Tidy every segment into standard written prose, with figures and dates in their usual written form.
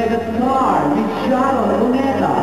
play the guitar, di Sharon Luneta.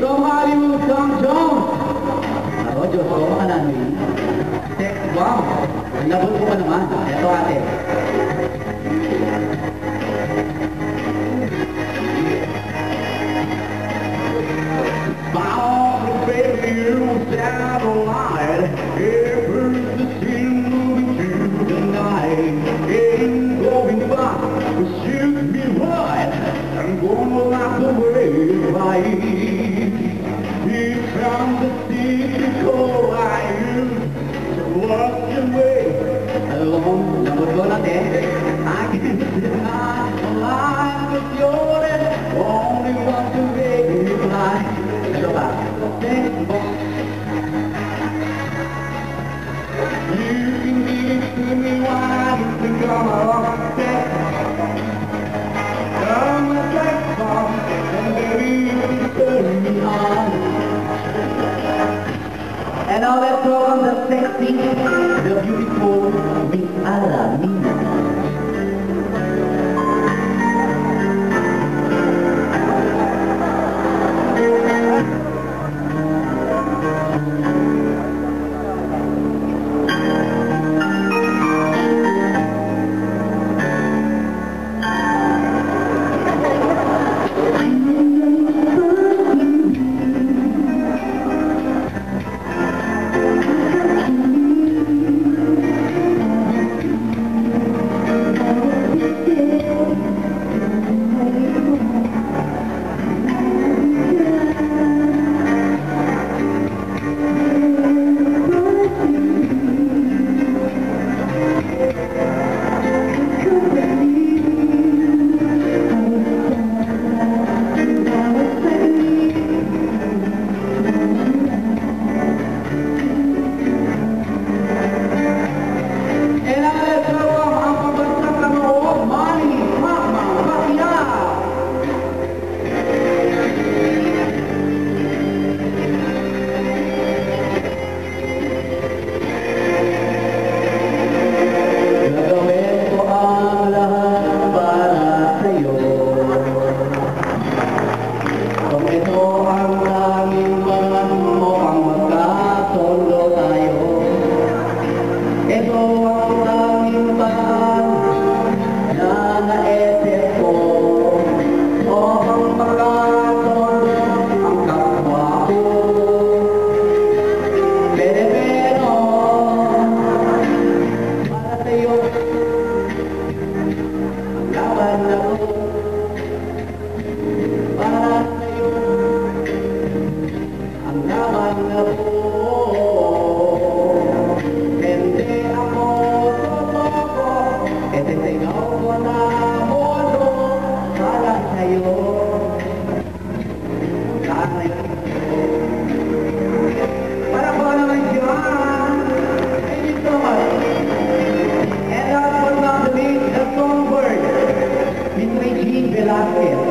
From Hollywood, Tom Jones. Ako, Diyos ko, makanano yun. Sex bomb. Nabot ko pa naman. Ito ate. Bound to baby, you satellite. Here's the scene moving through the night. Ain't going back, but shoot me right. I'm gonna lock the way by. Here comes the city call I used to walk away. Alone, number one natin. I can deny the line with yours. Only want to make it right. Ito ba? You can give it to me while you think I'm a rock dead. I'm a black bomb, and baby you can turn me on. And now let's go on the sexy, the beautiful Miss Alamina. ako. Hindi ako totoo. Ititigaw ko na mundo para sa'yo. Para po naman dyan. Thank you so much. And last but not least, the songbird, Miss Regine Velasquez.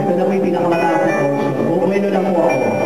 Ito na po yung pinakamataas na coach. Bubuelo lang po ako.